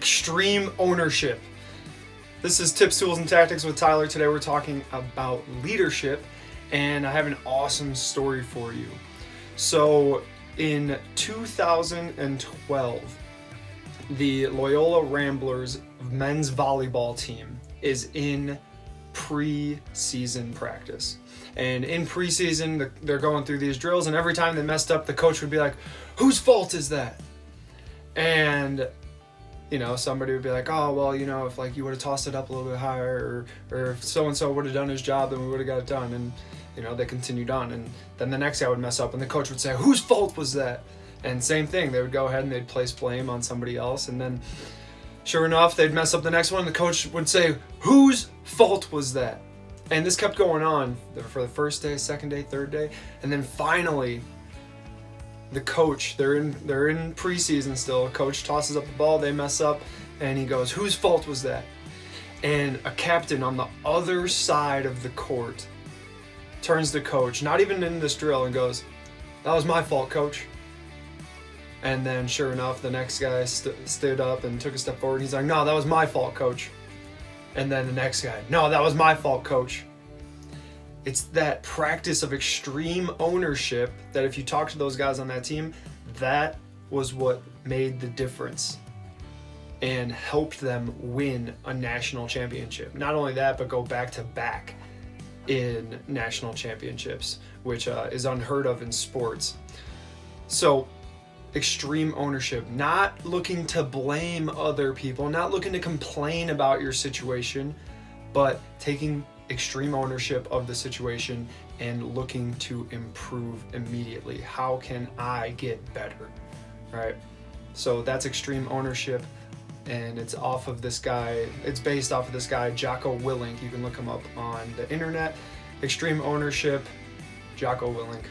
extreme ownership. This is Tips, Tools, and Tactics with Tyler. Today we're talking about leadership, and I have an awesome story for you. So in 2012, the Loyola Ramblers men's volleyball team is in pre-season practice. And in preseason, they're going through these drills, and every time they messed up, the coach would be like, "Whose fault is that?" And somebody would be like, "Oh, well, if you would have tossed it up a little bit higher, or if so-and-so would have done his job, then we would have got it done." And, they continued on. And then the next guy would mess up, and the coach would say, "Whose fault was that?" And same thing, they would go ahead and they'd place blame on somebody else. And then, sure enough, they'd mess up the next one, and the coach would say, "Whose fault was that?" And this kept going on for the first day, second day, third day. And then finally, the coach, they're in preseason still. Coach tosses up the ball, they mess up, and he goes, "Whose fault was that?" And a captain on the other side of the court turns to coach, not even in this drill, and goes, "That was my fault, coach." And then sure enough, the next guy stood up and took a step forward. He's like, "No, that was my fault, coach." And then the next guy, "No, that was my fault, coach." It's that practice of extreme ownership that if you talk to those guys on that team, that was what made the difference and helped them win a national championship. Not only that, but go back to back in national championships, which is unheard of in sports. So extreme ownership, not looking to blame other people, not looking to complain about your situation, but taking extreme ownership of the situation and looking to improve immediately. How can I get better, right? So that's extreme ownership, and it's off of this guy. It's based off of this guy, Jocko Willink. You can look him up on the internet. Extreme ownership, Jocko Willink.